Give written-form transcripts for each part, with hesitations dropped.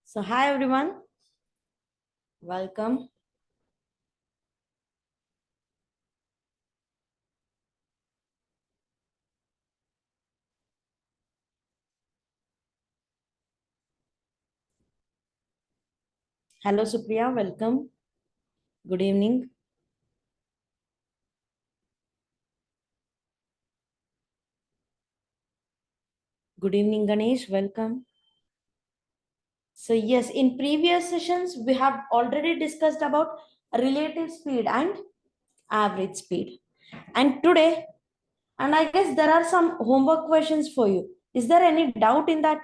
So, hi everyone, welcome. Hello, Supriya, welcome. Good evening. Good evening, Ganesh, welcome. So, yes, in previous sessions, we have already discussed about relative speed and average speed. And today, and I guess there are some homework questions for you. Is there any doubt in that?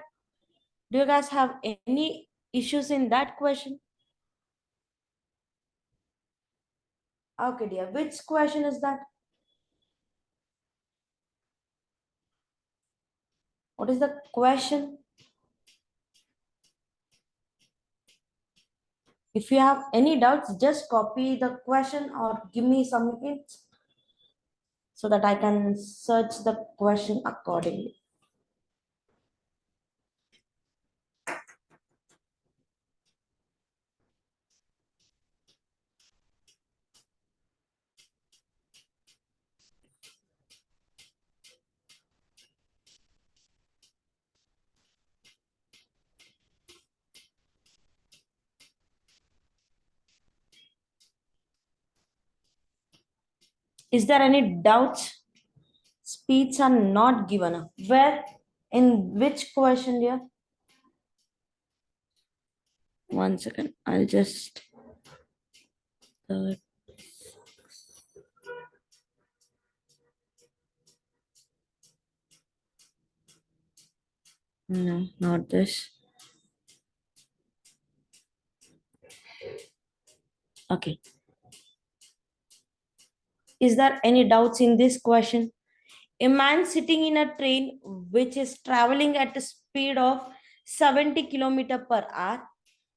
Do you guys have any issues in that question? Okay, dear. Which question is that? What is the question? If you have any doubts, just copy the question or give me some hints so that I can search the question accordingly. Is there any doubts? Speeds are not given. Where? In which question, dear? One second. I'll just. No, not this. Okay. Is there any doubts in this question? A man sitting in a train which is traveling at a speed of 70 km per hour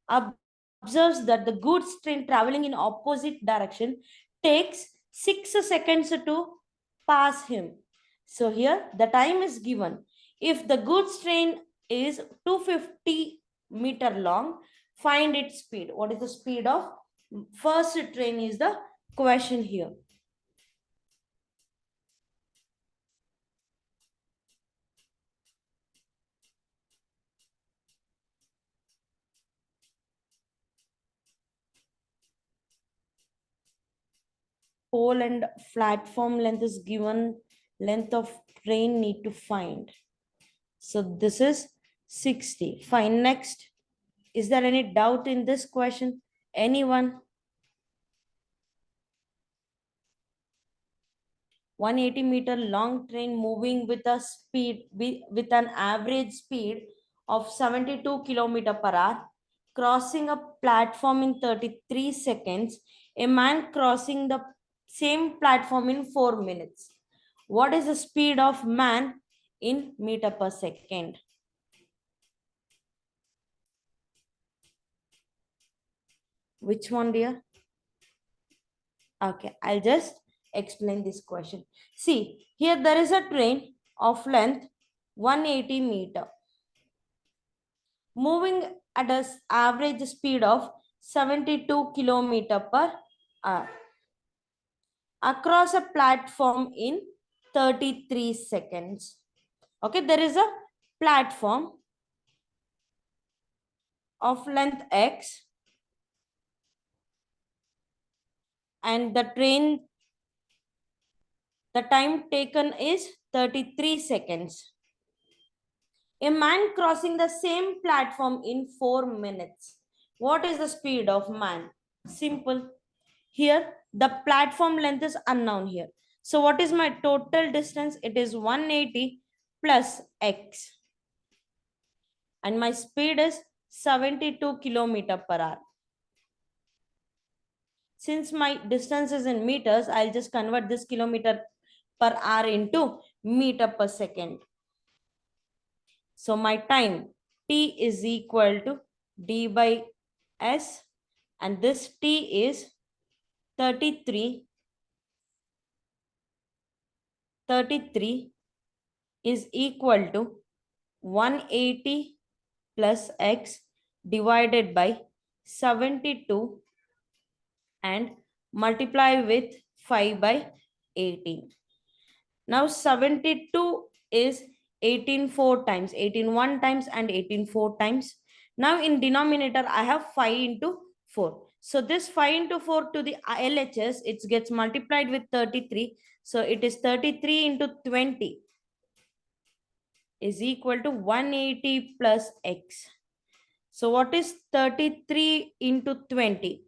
observes that the goods train traveling in opposite direction takes 6 seconds to pass him. So here the time is given. If the goods train is 250-meter long, find its speed. What is the speed of first train is the question here. Pole and platform length is given, length of train need to find. So this is 60. Fine. Next. Is there any doubt in this question? Anyone? 180-meter long train moving with a speed with an average speed of 72 km per hour, crossing a platform in 33 seconds. A man crossing the same platform in 4 minutes. What is the speed of man in meter per second? Which one, dear? Okay, I'll just explain this question. See, here there is a train of length 180 meter moving at an average speed of 72 kilometer per hour across a platform in 33 seconds. Okay, there is a platform of length x and the time taken is 33 seconds. A man crossing the same platform in 4 minutes. What is the speed of man? Simple. Here, the platform length is unknown here. So what is my total distance? It is 180 plus x. And my speed is 72 kilometer per hour. Since my distance is in meters, I'll just convert this kilometer per hour into meter per second. So my time t is equal to d by s, and this t is 33 is equal to 180 plus x divided by 72 and multiply with 5 by 18. Now 72 is 18 four times, 18 one times and 18 four times. Now in denominator, I have 5 into 4. So this 5 into 4 to the LHS, it gets multiplied with 33. So it is 33 into 20 is equal to 180 plus x. So what is 33 into 20?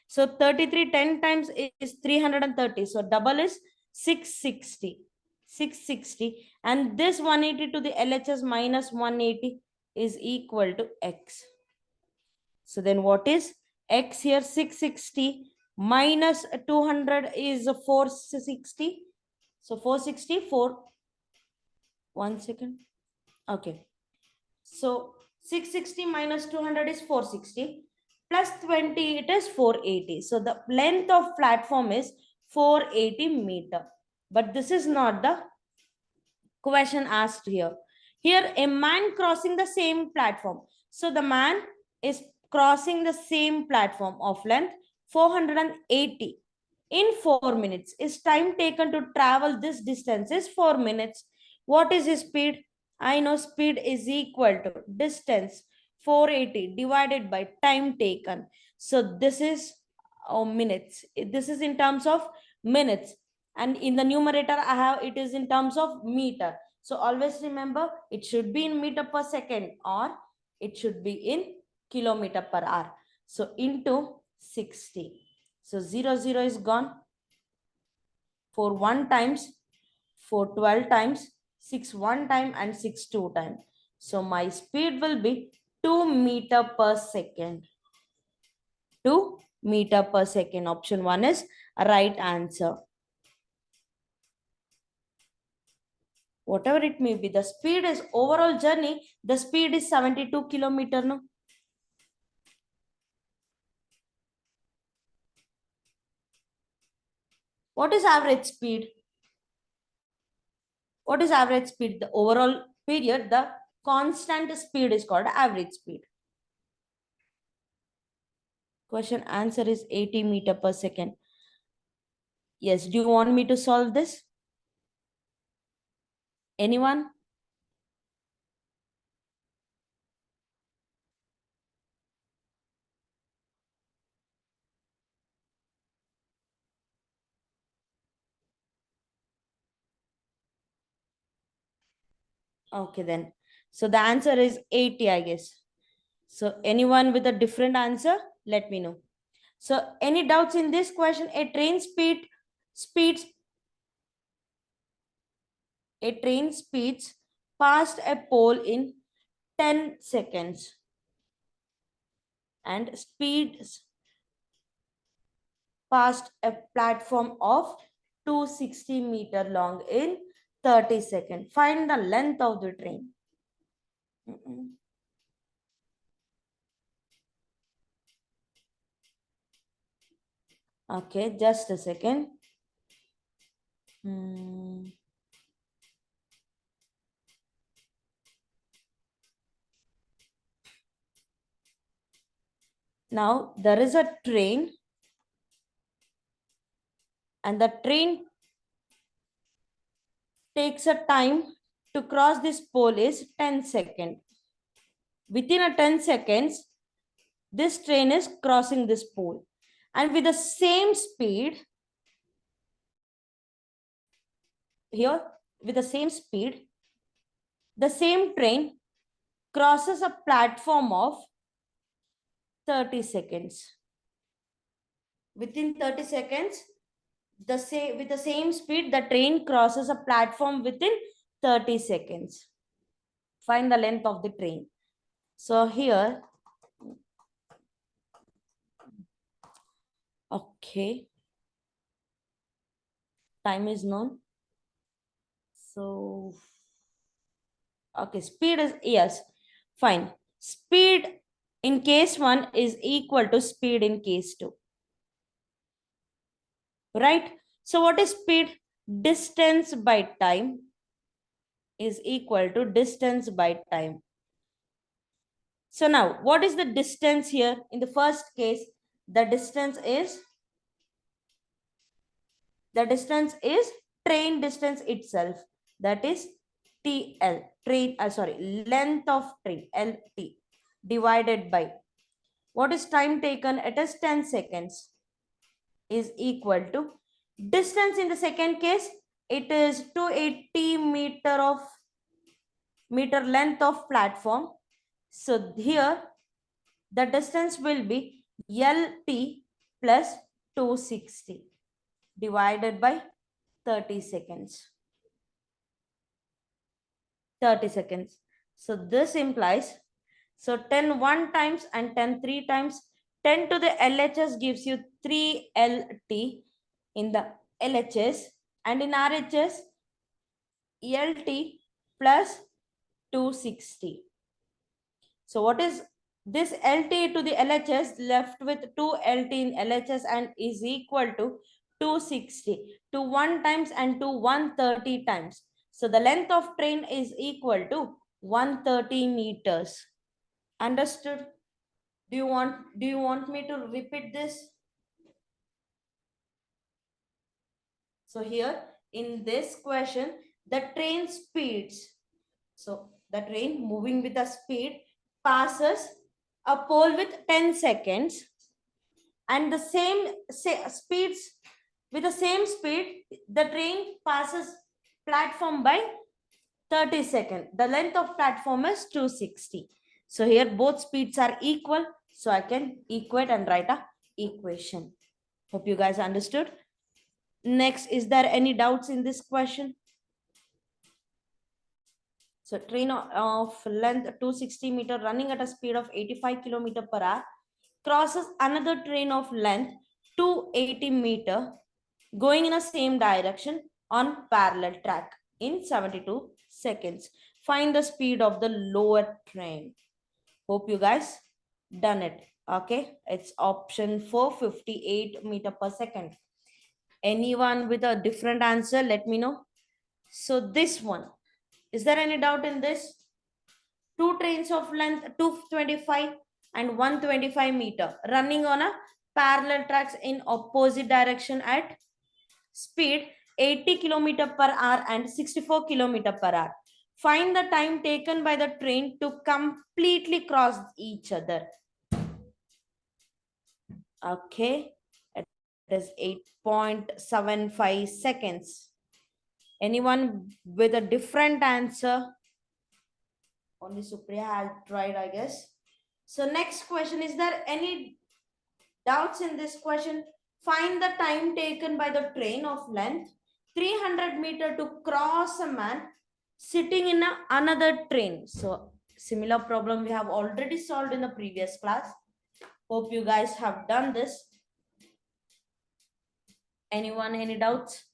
So 33 10 times is 330. So double is 660. 660. And this 180 to the LHS minus 180 is equal to x. So then what is x here? 660 minus 200 is 460. So 464. 1 second. Okay. So 660 minus 200 is 460 plus 20 it is 480. So the length of platform is 480 meter. But this is not the question asked here. Here a man crossing the same platform. So the man is crossing the same platform of length 480 in 4 minutes. Is time taken to travel this distance is 4 minutes. What is his speed? I know speed is equal to distance 480 divided by time taken. So this is minutes. This is in terms of minutes. And in the numerator, I have it is in terms of meter. So always remember it should be in meter per second or it should be in kilometer per hour. So into 60. So 0 is gone. For 1 times, for 12 times, 6 1 time and 6 2 time. So my speed will be 2 meter per second. 2 meter per second. Option 1 is a right answer. Whatever it may be, the speed is overall journey, the speed is 72 kilometer. No? What is average speed? What is average speed? The overall period, the constant speed is called average speed. Question answer is 80 meter per second. Yes, do you want me to solve this? Anyone? Okay then. So the answer is 80, I guess. So anyone with a different answer, let me know. So any doubts in this question? Speeds a train speeds past a pole in 10 seconds and speeds past a platform of 260-meter long in 30 seconds. Find the length of the train. Okay, just a second. Now, there is a train and the train takes a time to cross this pole is 10 seconds. Within a 10 seconds, this train is crossing this pole. And with the same speed, here, with the same speed, the same train crosses a platform of 30 seconds. Within 30 seconds, with the same speed, the train crosses a platform within 30 seconds. Find the length of the train. So here, okay, time is known. So, okay, speed is, yes, fine. Speed in case 1 is equal to speed in case 2. Right? So what is speed? Distance by time is equal to distance by time. So now, what is the distance here? In the first case, the distance is train distance itself. That is TL, length of train, LT, divided by what is time taken? It is 10 seconds, is equal to distance in the second case. It is 280 meter length of platform. So here the distance will be LT plus 260 divided by 30 seconds. 30 seconds. So this implies, so 10 one times and 10 three times, 10 to the LHS gives you 3 LT in the LHS, and in RHS, LT plus 260. So what is this LT to the LHS? Left with 2 LT in LHS and is equal to 260 to 1 times and to 130 times. So the length of train is equal to 130 meters. Understood? Do you want me to repeat this? So here in this question, the train speeds. So the train moving with a speed passes a pole with 10 seconds, and the speeds, with the same speed, the train passes platform by 30 seconds. The length of platform is 260. So here both speeds are equal. So I can equate and write a equation. Hope you guys understood. Next, is there any doubts in this question? So train of length 260 meter running at a speed of 85 kilometer per hour crosses another train of length 280 meter going in a same direction on parallel track in 72 seconds. Find the speed of the lower train. Hope you guys done it. Okay, it's option 458 meter per second. Anyone with a different answer, let me know. So this one, is there any doubt in this? Two trains of length 225 and 125 meter running on a parallel tracks in opposite direction at speed 80 kilometer per hour and 64 kilometer per hour. Find the time taken by the train to completely cross each other. Okay, it is 8.75 seconds. Anyone with a different answer? Only Supriya has tried, I guess. So next question, is there any doubts in this question? Find the time taken by the train of length 300 meter to cross a man sitting in another train. So similar problem we have already solved in the previous class. Hope you guys have done this. Anyone, any doubts?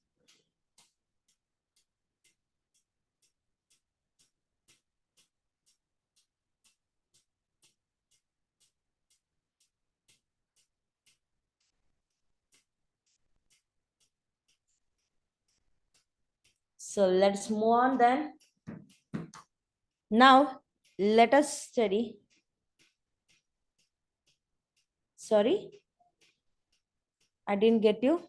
So let's move on then. Now let us study. Sorry, I didn't get you.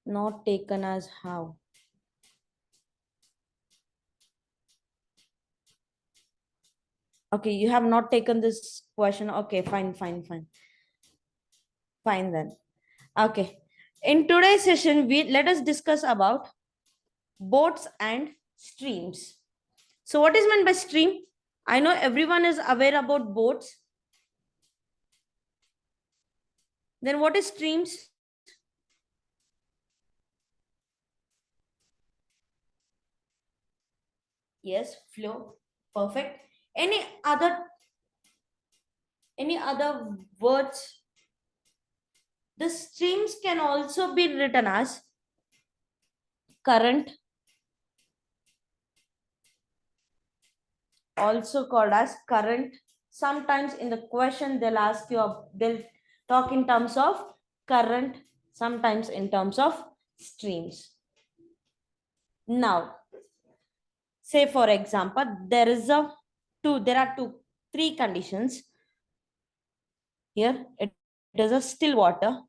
Not taken as how? Okay, you have not taken this question. Okay, fine. Fine then. Okay. In today's session, let us discuss about boats and streams. So what is meant by stream? I know everyone is aware about boats. Then what is streams? Yes, flow. Perfect. Any other words? The streams can also be written as current, also called as current. Sometimes in the question they'll ask you, they'll talk in terms of current, sometimes in terms of streams. Now, say for example, there are three conditions here. It is a still water.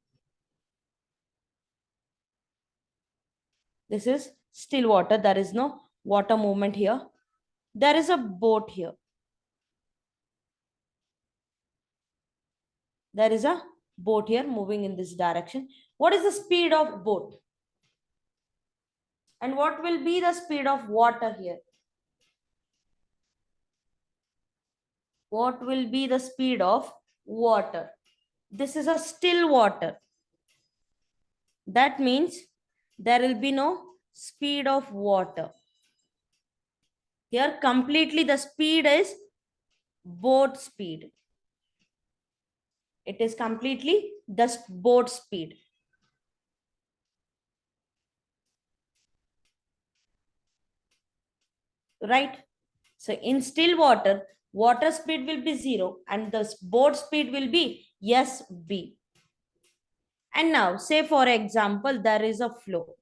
This is still water. There is no water movement here. There is a boat here. There is a boat here moving in this direction. What is the speed of boat? And what will be the speed of water here? What will be the speed of water? This is a still water. That means there will be no speed of water. Here completely the speed is boat speed. It is completely the boat speed. Right? So in still water, water speed will be 0 and the boat speed will be SB. And now say for example, there is a flow.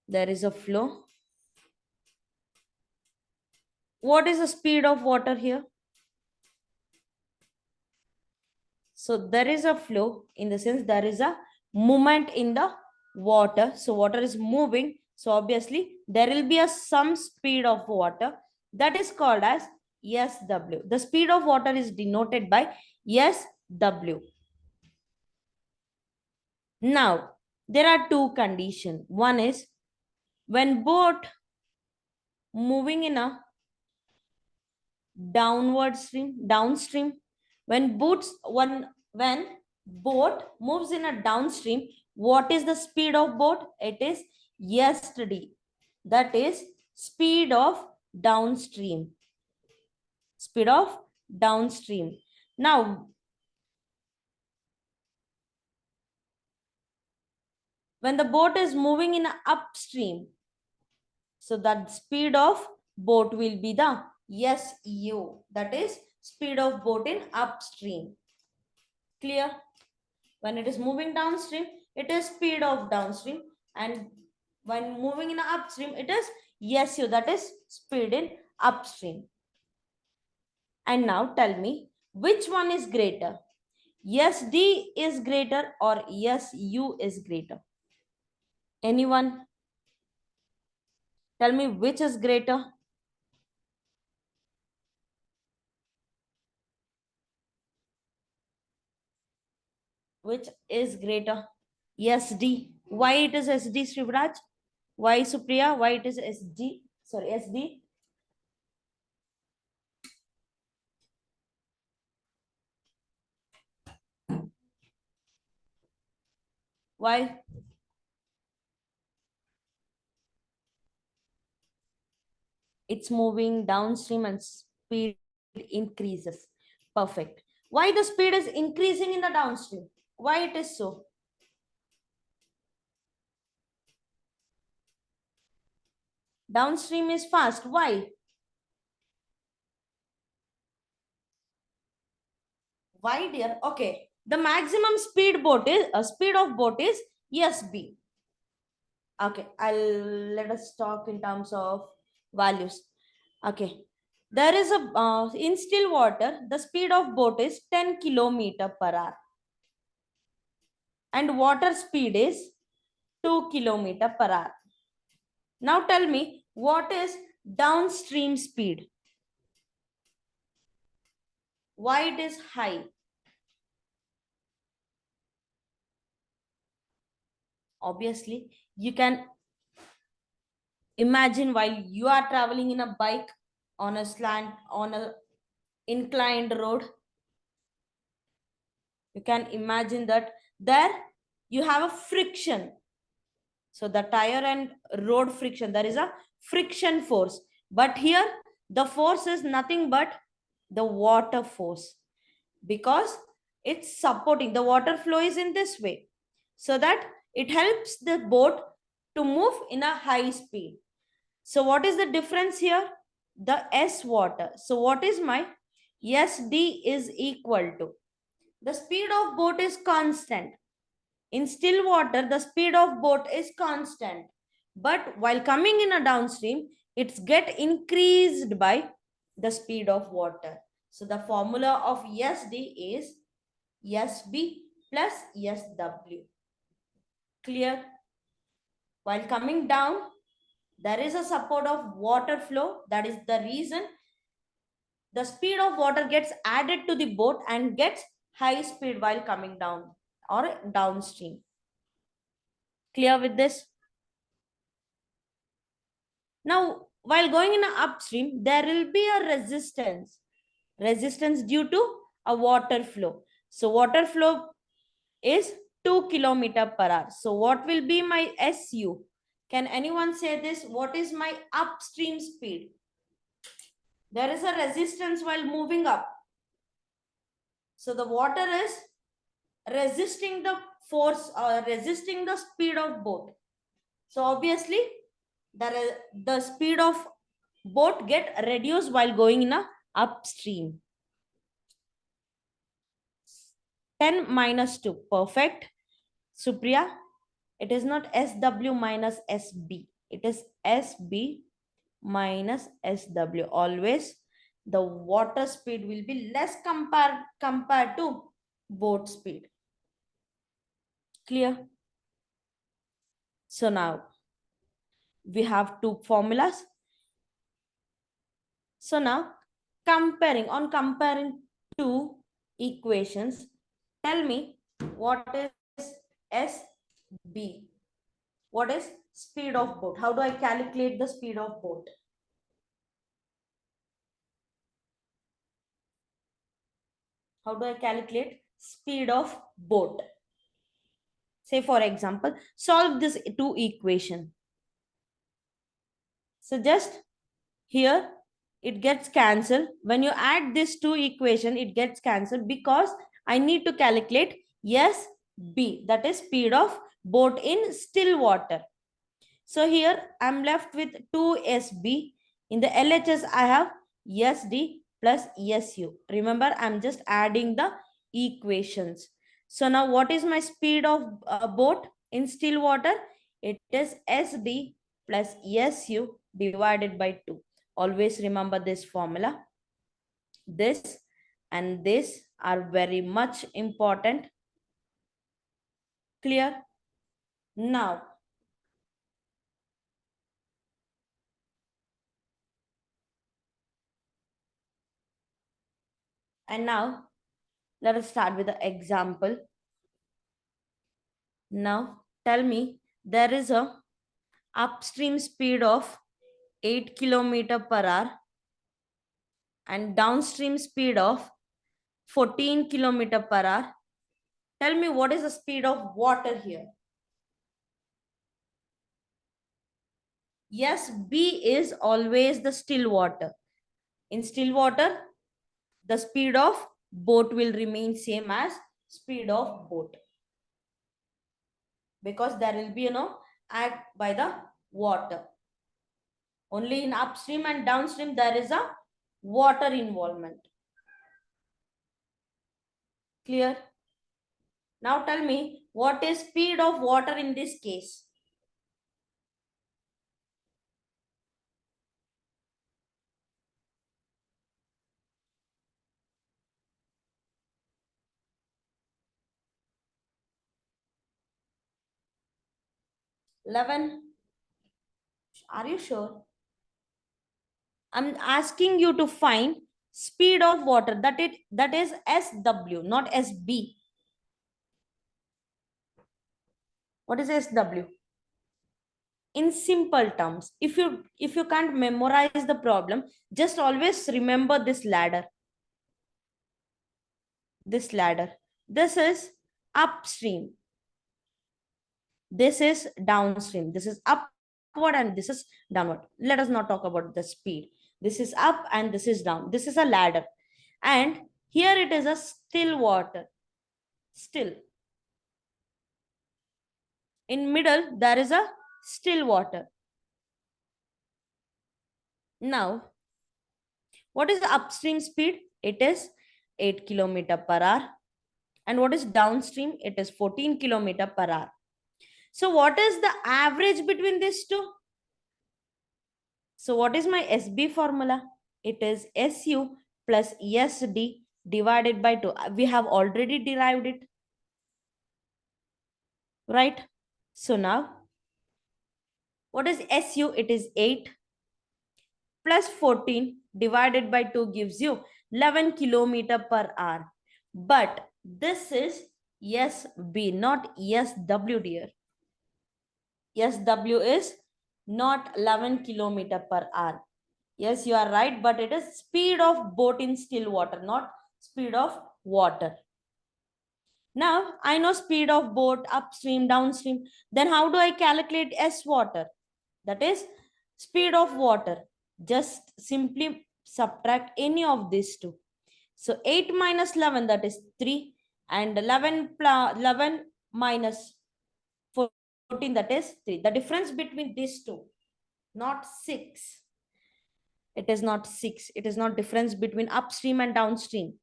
There is a flow. What is the speed of water here? So there is a flow in the sense there is a movement in the water. So water is moving. So obviously there will be some speed of water that is called as SW. The speed of water is denoted by SW. Now there are two conditions. One is when boat moving in a downstream, when boat moves in a downstream, what is the speed of boat? It is SD. That is speed of downstream. Speed of downstream. Now, when the boat is moving in upstream, so that speed of boat will be the SU. That is speed of boat in upstream. Clear? When it is moving downstream, it is speed of downstream, and when moving in upstream, it is SU, that is speed in upstream. And now tell me, which one is greater? SD is greater or SU is greater? Anyone? Tell me which is greater? Which is greater? SD. Why it is SD, Srivraj? Why, Supriya? Why it is SD? Sorry, SD? Why? It's moving downstream and speed increases. Perfect. Why the speed is increasing in the downstream? Why it is so? Downstream is fast. Why? Why, dear? Okay. The maximum speed of boat is SB. Okay, let us talk in terms of values. Okay, there is a in still water, the speed of boat is 10 kilometer per hour, and water speed is 2 kilometer per hour. Now tell me, what is downstream speed? Why it is high? Obviously, you can imagine while you are traveling in a bike on a inclined road, you can imagine that there you have a friction. So the tire and road friction, there is a friction force. But here the force is nothing but the water force, because it's supporting, the water flow is in this way, so that it helps the boat to move in a high speed. So what is the difference here? The S water. So what is my SD is equal to? the speed of boat is constant. In still water, the speed of boat is constant. But while coming in a downstream, it's get increased by the speed of water. So the formula of SD is SB plus SW. Clear? While coming down, there is a support of water flow. That is the reason the speed of water gets added to the boat and gets high speed while coming down or downstream. Clear with this? Now, while going in an upstream, there will be a resistance due to a water flow. So water flow is 2 km per hour. So what will be my SU? Can anyone say this? What is my upstream speed? There is a resistance while moving up. So the water is resisting the force or resisting the speed of boat. So obviously the speed of boat get reduced while going in a upstream. 10 minus 2. Perfect. Supriya, it is not SW minus SB. It is SB minus SW. Always the water speed will be less compared to boat speed. Clear? So now we have two formulas. So now comparing two equations, tell me what is SB? What is speed of boat? How do I calculate the speed of boat? How do I calculate speed of boat? Say for example, solve this two equation. So just here it gets cancelled. When you add this two equation, it gets cancelled because I need to calculate SB, that is speed of boat in still water. So here I'm left with 2SB. In the LHS, I have SD plus SU. Remember, I'm just adding the equations. So now what is my speed of boat in still water? It is SD plus SU divided by 2. Always remember this formula. This and this are very much important. Clear? Now, and now let us start with the example. Now tell me, there is a upstream speed of 8 km per hour and downstream speed of 14 km per hour. Tell me what is the speed of water here? Yes, B is always the still water. In still water, the speed of boat will remain same as speed of boat, because there will be act by the water. Only in upstream and downstream there is a water involvement. Clear? Now tell me, what is speed of water in this case? Eleven. Are you sure? I'm asking you to find speed of water, that is SW, not SB. What is SW? In simple terms, if you can't memorize the problem, just always remember this ladder. This ladder. This is upstream. This is downstream. This is upward and this is downward. Let us not talk about the speed. This is up and this is down. This is a ladder. And here it is a still water. Still. In middle, there is a still water. Now, what is the upstream speed? It is 8 km per hour. And what is downstream? It is 14 kilometer per hour. So what is the average between these two? So what is my SB formula? It is SU plus SD divided by 2. We have already derived it, right? So now, what is SU? It is 8 plus 14 divided by 2 gives you 11 kilometer per hour. But this is SB, not SW, dear. SW is not 11 kilometer per hour. Yes, you are right, but it is speed of boat in still water, not speed of water. Now, I know speed of boat upstream, downstream. Then how do I calculate S water? That is speed of water. Just simply subtract any of these two. So 8 minus 11, that is 3. And 11 minus 14, that is 3. The difference between these two, not 6. It is not 6. It is not difference between upstream and downstream.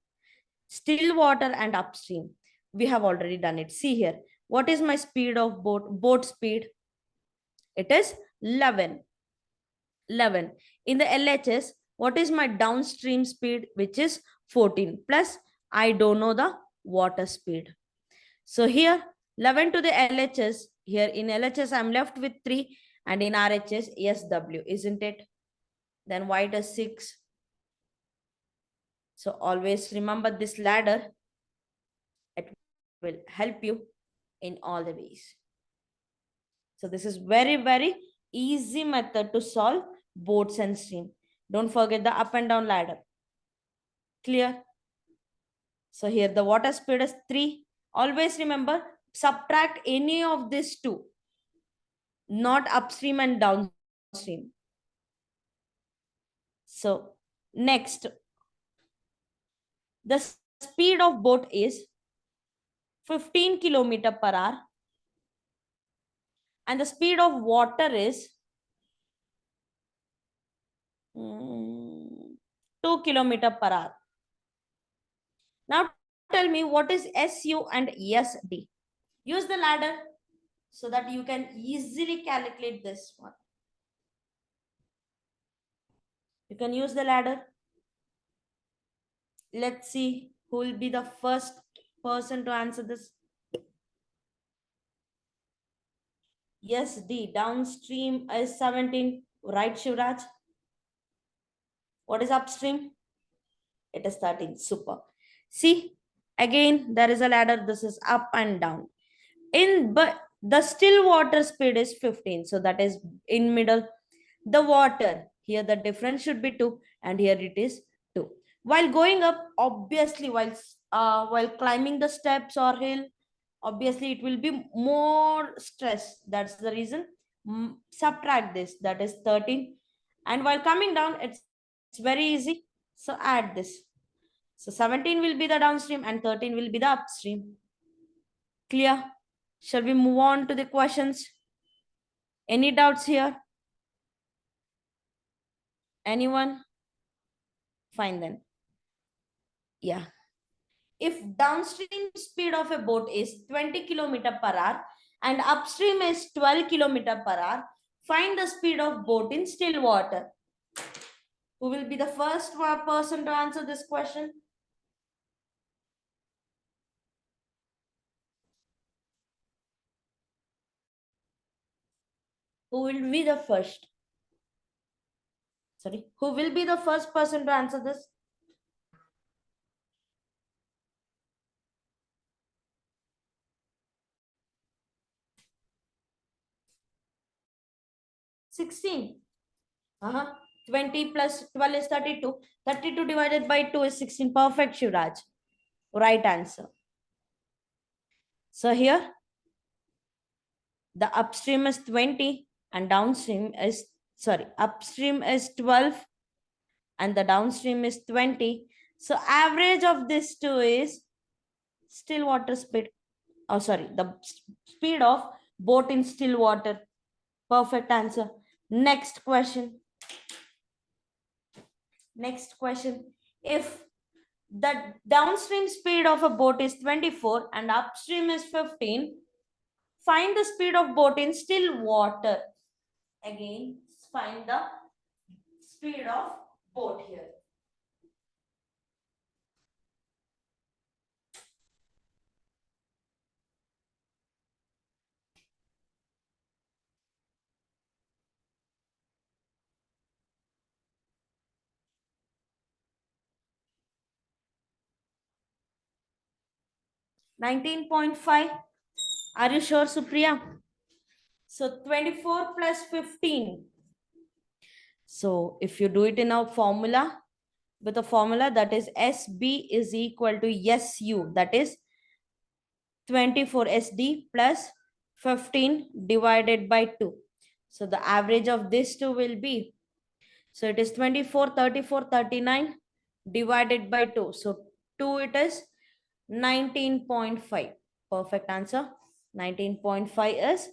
Still water and upstream. We have already done it. See here. What is my speed of boat? Boat speed. It is 11. 11. In the LHS, what is my downstream speed? Which is 14. Plus, I don't know the water speed. So here, 11 to the LHS. Here in LHS, I'm left with 3. And in RHS, SW, isn't it? Then why it is 6? So always remember this ladder. It will help you in all the ways. So this is very, very easy method to solve boats and stream. Don't forget the up and down ladder. Clear? So here the water speed is 3. Always remember, subtract any of these two, not upstream and downstream. So next, the speed of boat is 15 kilometer per hour and the speed of water is 2 kilometer per hour. Now tell me what is SU and SD. Use the ladder so that you can easily calculate this one. You can use the ladder. Let's see who will be the first person to answer this. Yes, D. Downstream is 17. Right, Shivraj? What is upstream? It is 13. Super. See, again, there is a ladder. This is up and down. But the still water speed is 15. So that is in middle. The water, here the difference should be 2 and here it is 2. While going up, obviously while climbing the steps or hill, obviously it will be more stress. That's the reason. Subtract this, that is 13. And while coming down, it's very easy. So add this. So 17 will be the downstream and 13 will be the upstream. Clear? Shall we move on to the questions? Any doubts here? Anyone? Fine then. Yeah. If downstream speed of a boat is 20 kilometer per hour and upstream is 12 kilometer per hour, find the speed of boat in still water. Who will be the first person to answer this question? Who will be the first? Sorry, who will be the first person to answer this? $16. 20 plus 12 is 32. 32 divided by 2 is 16. Perfect, Shivraj. Right answer. So here, the upstream is 20 and downstream is, upstream is 12 and the downstream is 20. So average of these two is still water speed. Oh, sorry, the speed of boat in still water. Perfect answer. Next question. Next question. If The downstream speed of a boat is 24 and upstream is 15. Find the speed of boat in still water. Again, find the speed of boat here. 19.5. Are you sure, Supriya? So 24 plus 15. So if you do it in a formula, with a formula that is SB is equal to SU, that is 24 SD plus 15 divided by 2. So the average of this two will be, so it is 24, 34, 39 divided by 2. So 2 it is 19.5. Perfect answer. 19.5 is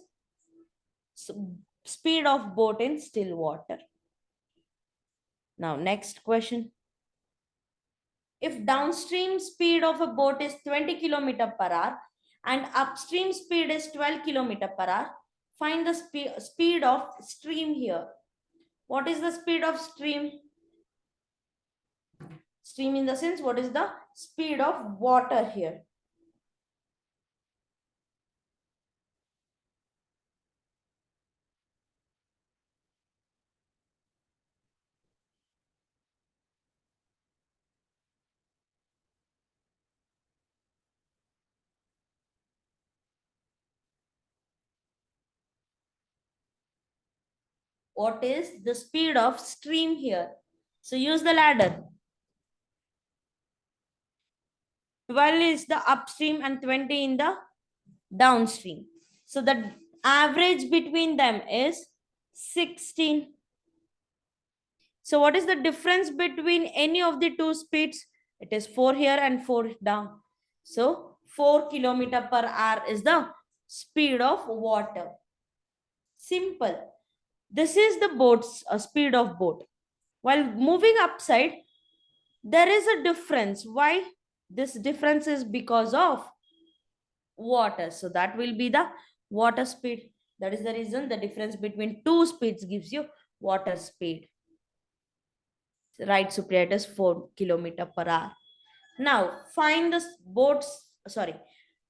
speed of boat in still water. Now next question. If downstream speed of a boat is 20 km per hour and upstream speed is 12 km per hour, find the speed of stream here. What is the speed of stream? Stream in the sense, what is the speed of water here? What is the speed of stream here? So use the ladder. 12 is the upstream and 20 in the downstream. So the average between them is 16. So what is the difference between any of the two speeds? It is 4 here and 4 down. So 4 kilometer per hour is the speed of water. Simple. This is the boat's speed of boat. While moving upside, there is a difference. Why? This difference is because of water. So that will be the water speed. That is the reason the difference between two speeds gives you water speed. Right, Supriya, it is 4 kilometer per hour. Now find the boat's, sorry,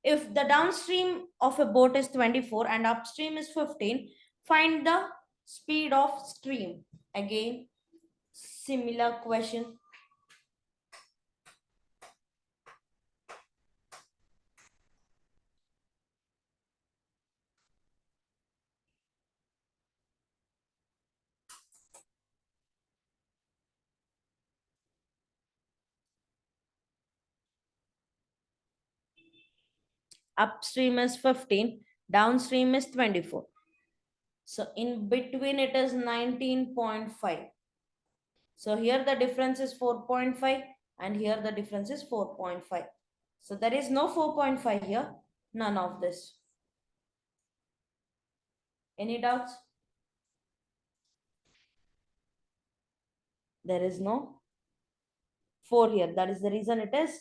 if the downstream of a boat is 24 and upstream is 15, find the speed of stream. Again, similar question. Upstream is 15, downstream is 24. So in between it is 19.5. So here the difference is 4.5 and here the difference is 4.5. So there is no 4.5 here, none of this. Any doubts? There is no 4 here. That is the reason it is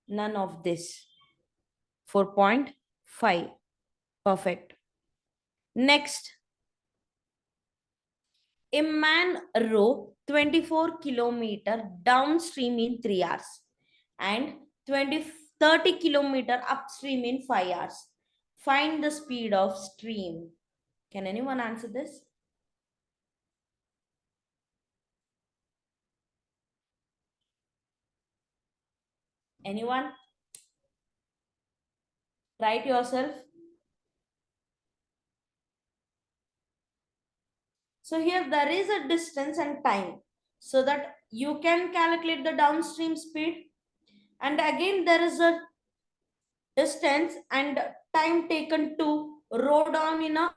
none of this. 4.5. Perfect. Next, a man row 24 kilometer downstream in 3 hours and 30 kilometer upstream in 5 hours. Find the speed of stream. Can anyone answer this? Anyone? Write yourself. So here there is a distance and time so that you can calculate the downstream speed. And again, there is a distance and time taken to row down in a,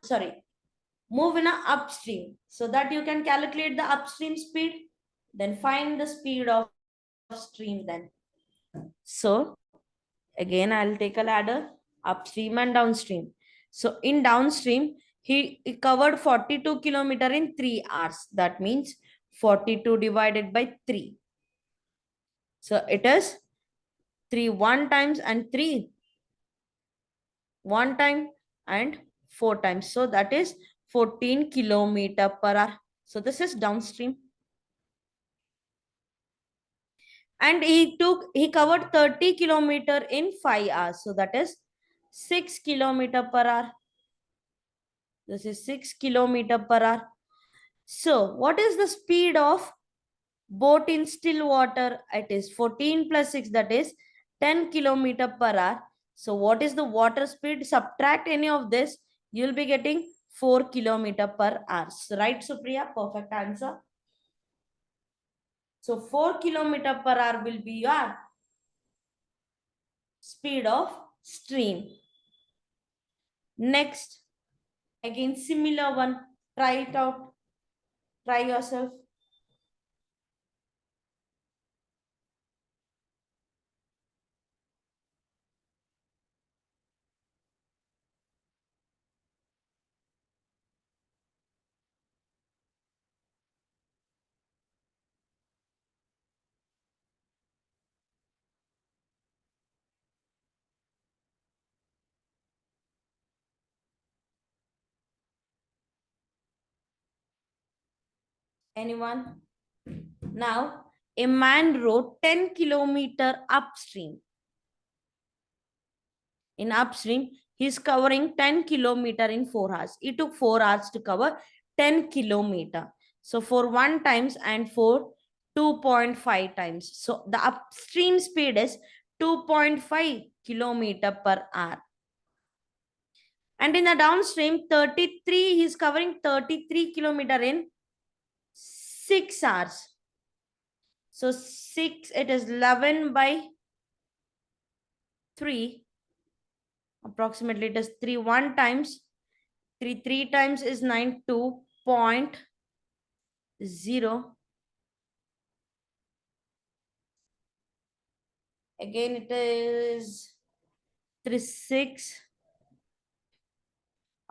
sorry, move in a upstream so that you can calculate the upstream speed. Then find the speed of stream then. So again, I'll take a ladder, upstream and downstream. So in downstream, he covered 42 kilometer in 3 hours. That means 42 divided by 3. So it is 3 one times and 3 one time and 4 times. So that is 14 kilometer per hour. So this is downstream. And he covered 30 kilometer in 5 hours. So that is 6 kilometer per hour. This is 6 kilometer per hour. So what is the speed of boat in still water? It is 14 plus 6, that is 10 kilometer per hour. So what is the water speed? Subtract any of this, you'll be getting 4 kilometer per hour. So, right, Supriya? Perfect answer. So 4 kilometer per hour will be your speed of stream. Next, again similar one. Try it out. Try yourself. Anyone? Now, a man rode 10 kilometer upstream. In upstream, he's covering 10 kilometer in 4 hours. It took 4 hours to cover 10 kilometer. So for 1 times and for 2.5 times. So the upstream speed is 2.5 kilometer per hour. And in the downstream, 33, he's covering 33 kilometer in 6 hours. So 6, it is 11 by 3. Approximately it is 3 1 times. 3 times is 9, 2.0. Again it is 3 6.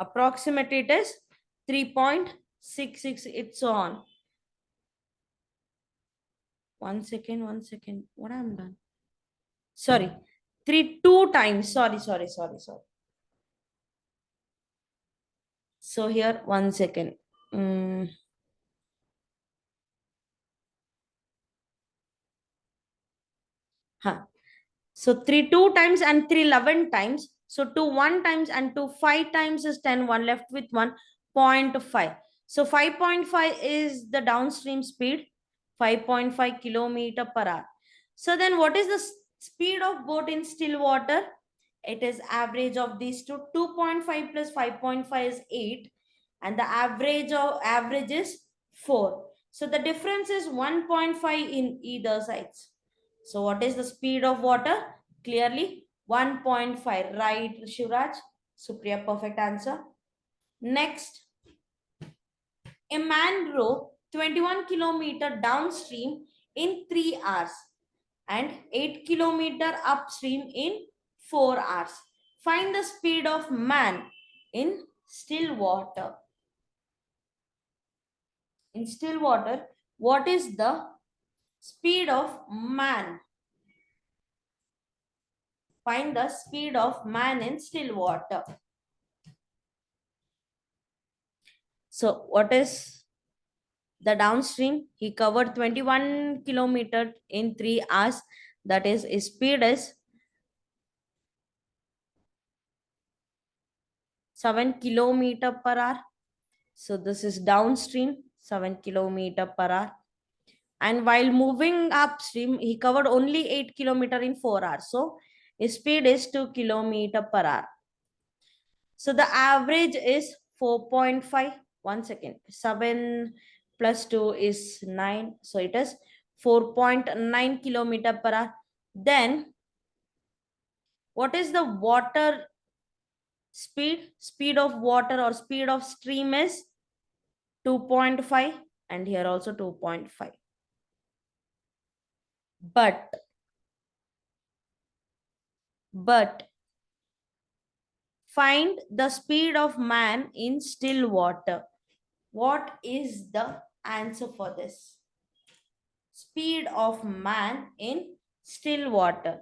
Approximately it is 3.66. It's on. 1 second, 1 second. What I'm done? Sorry. 3 2 times. Sorry. So here 1 second. Huh. So 3 2 times and 3 11 times. So 2 1 times and 2 5 times is 10. 1 left with 1.5. So 5.5 is the downstream speed. 5.5 kilometer per hour. So then what is the speed of boat in still water? It is average of these two. 2.5 plus 5.5 is 8. And the average is 4. So the difference is 1.5 in either sides. So what is the speed of water? Clearly 1.5. Right, Shivraj? Supriya, perfect answer. Next, a man rowed 21 kilometer downstream in 3 hours and 8 kilometer upstream in 4 hours. Find the speed of man in still water. In still water, what is the speed of man? Find the speed of man in still water. So what is the downstream? He covered 21 kilometer in 3 hours. That is, his speed is 7 kilometer per hour. So this is downstream, 7 kilometer per hour. And while moving upstream, he covered only 8 kilometer in 4 hours. So his speed is 2 kilometer per hour. So the average is 4.5. 1 second. 7 plus 2 is 9. So it is 4.9 kilometer per hour. Then what is the water speed? Speed of water or speed of stream is 2.5, and here also 2.5. But find the speed of man in still water. What is the answer for this? speed of man in still water?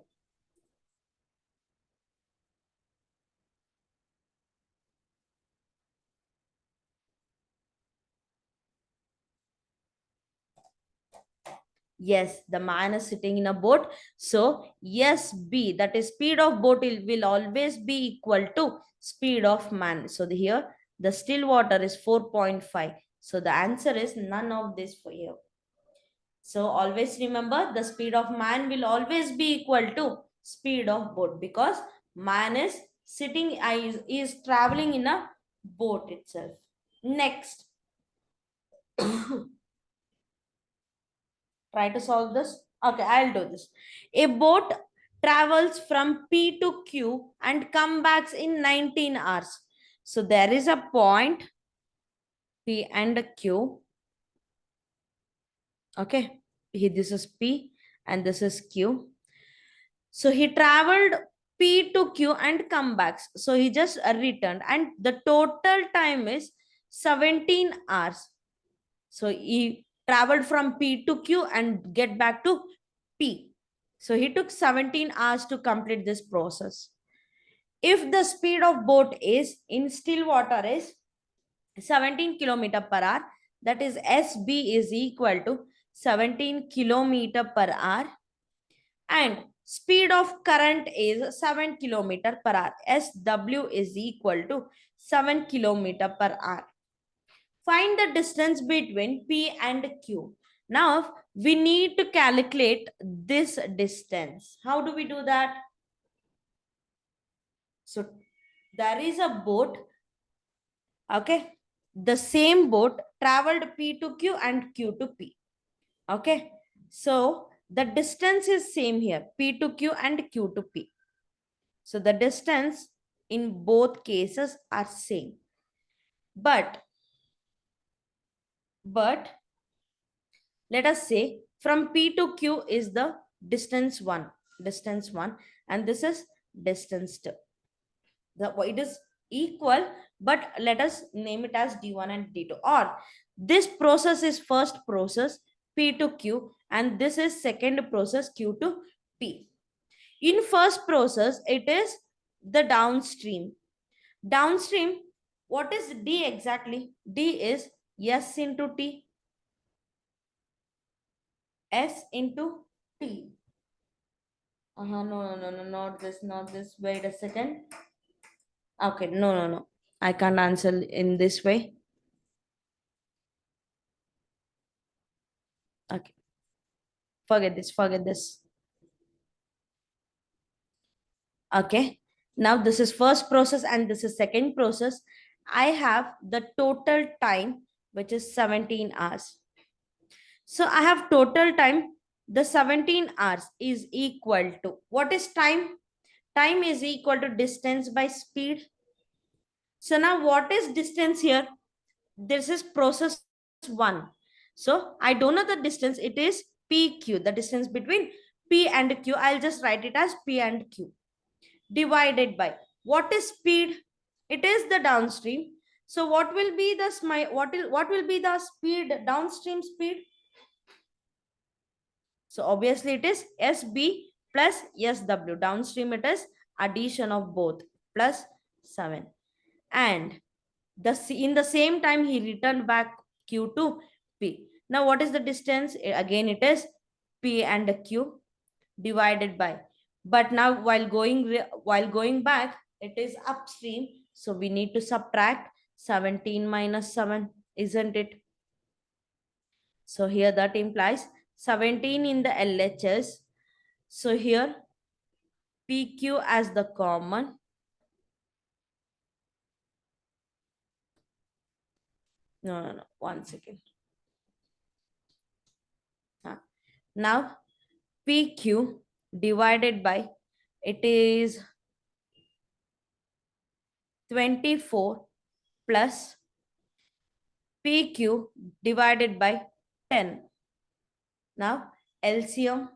Yes, the man is sitting in a boat. So, yes, B, that is speed of boat will always be equal to speed of man. So, here the still water is 4.5. So, the answer is none of this for you. So, always remember the speed of man will always be equal to speed of boat because man is sitting, is traveling in a boat itself. Next, try to solve this. Okay, I'll do this. A boat travels from P to Q and come back in 19 hours. So there is a point P and Q. Okay, this is P and this is Q. So he traveled P to Q and come back. So he just returned, and the total time is 17 hours. So he traveled from P to Q and get back to P. So he took 17 hours to complete this process. If the speed of boat is in still water is 17 km per hour, that is SB is equal to 17 km per hour, and speed of current is 7 km per hour. SW is equal to 7 km per hour. Find the distance between P and Q. Now we need to calculate this distance. How do we do that? So there is a boat. Okay. The same boat traveled P to Q and Q to P. Okay. So the distance is same here, P to Q and Q to P. So the distance in both cases are same. But let us say from P to Q is the distance 1, and this is distance 2. It is equal, but let us name it as D1 and D2. Or this process is first process P to Q, and this is second process Q to P. In first process, it is the downstream. Downstream, what is D exactly? D is S into T, S into T. No, no, no, no, not this, not this. Wait a second. Okay, no, no, no. I can't answer in this way. Okay, forget this, forget this. Okay, now this is first process and this is second process. I have the total time, which is 17 hours. So I have total time. The 17 hours is equal to, what is time? Time is equal to distance by speed. So now what is distance here? This is process 1. So I don't know the distance. It is PQ, the distance between P and Q. I'll just write it as P and Q divided by, what is speed? It is the downstream. So what will be the what will be the speed, downstream speed? So obviously it is SB plus SW. Downstream it is addition of both plus 7. And in the same time he returned back Q to P. Now what is the distance? Again it is P and Q divided by. But now while going back, it is upstream. So we need to subtract 17 minus 7, isn't it? So here that implies 17 in the LHS. So here PQ as the common. No, no, no. 1 second. Now PQ divided by, it is 24 plus PQ divided by 10. Now LCM.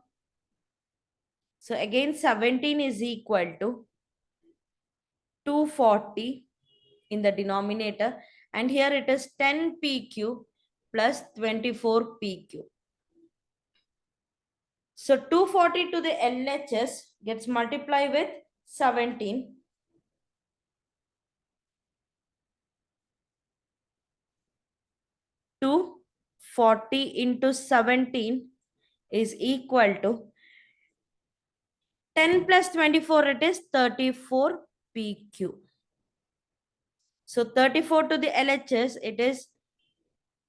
So again 17 is equal to 240 in the denominator, and here it is 10 PQ plus 24 PQ. So 240 to the LHS gets multiplied with 17. 240 into 17 is equal to 10 plus 24, it is 34 PQ. So 34 to the LHS, it is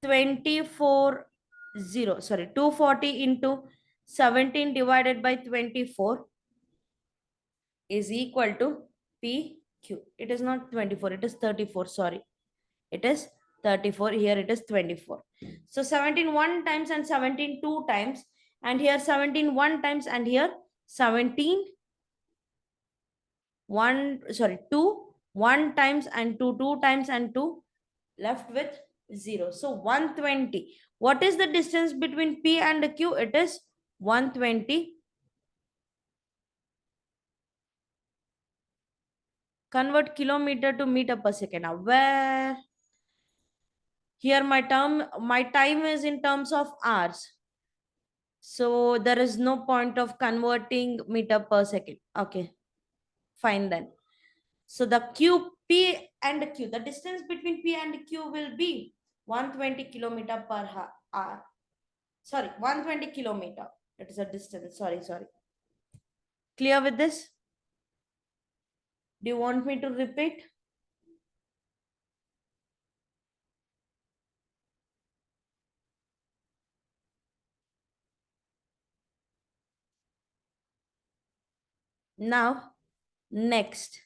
24 0. Sorry, 240 into 17 divided by 24 is equal to PQ. It is not 24, it is 34. Sorry, it is 34. Here it is 24. So 17 one times and 17 two times, and here 17 one times, and here 17 one, sorry, 2 1 times, and 2 2 times, and 2 left with 0. So 120. What is the distance between P and Q? It is 120. Convert kilometer to meter per second. Now, where here my time is in terms of hours. So there is no point of converting meter per second. Okay, fine then. So the Q, P and Q, the distance between P and Q will be 120 kilometer per hour. Sorry, 120 kilometer. It is a distance. Sorry. Clear with this? Do you want me to repeat? Now, next.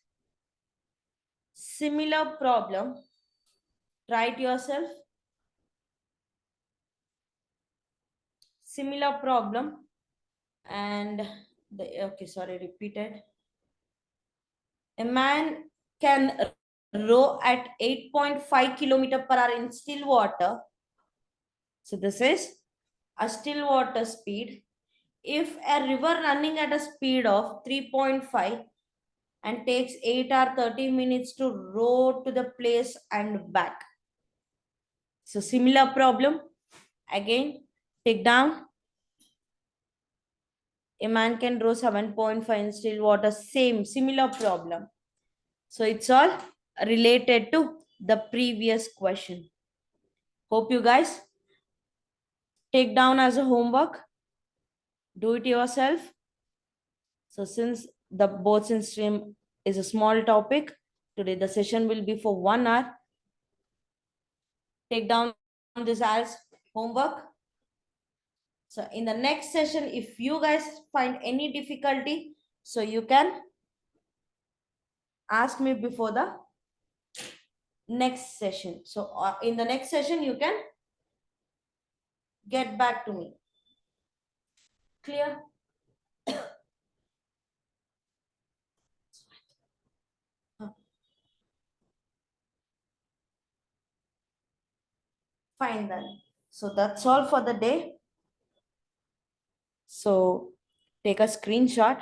Similar problem. Try it yourself. Similar problem. And okay, sorry, repeated. A man can row at 8.5 kilometer per hour in still water. So this is a still water speed. If a river running at a speed of 3.5 and takes 8 or 30 minutes to row to the place and back. So similar problem. Again, take down. A man can row 7.5 in still water. Similar problem. So it's all related to the previous question. Hope you guys take down as a homework. Do it yourself. So since the boats in stream is a small topic, today the session will be for 1 hour. Take down this as homework. So in the next session, if you guys find any difficulty, so you can ask me before the next session. So in the next session, you can get back to me. Clear? Fine then. So that's all for the day. So take a screenshot.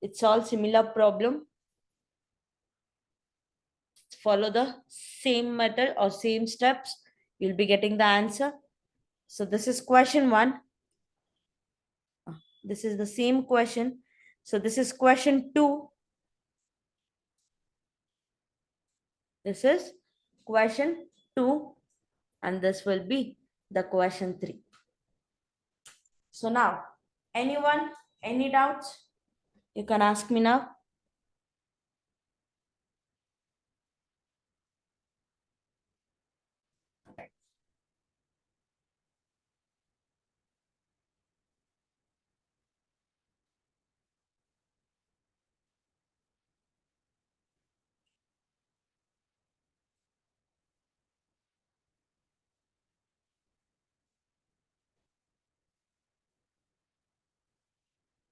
It's all similar problem. Follow the same method or same steps. You'll be getting the answer. So this is question 1. This is the same question. So this is question 2. This is question 2. And this will be the question 3. So now, anyone, any doubts? You can ask me now.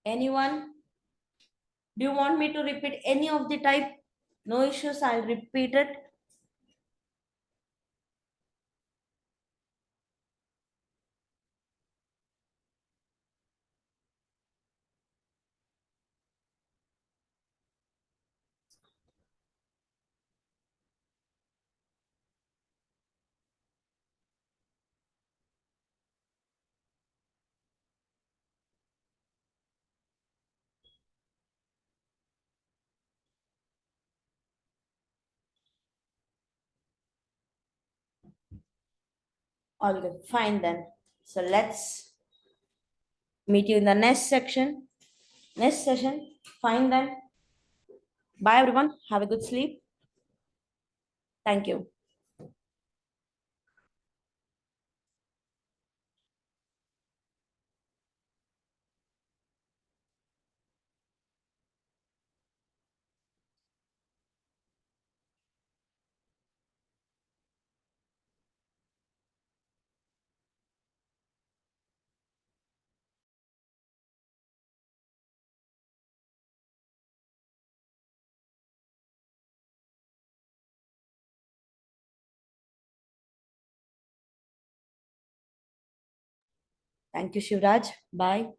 Anyone? Do you want me to repeat any of the type? No issues, I'll repeat it. All good. Fine then. So let's meet you in the next section, next session. Fine then. Bye everyone. Have a good sleep. Thank you. Thank you, Shivraj. Bye.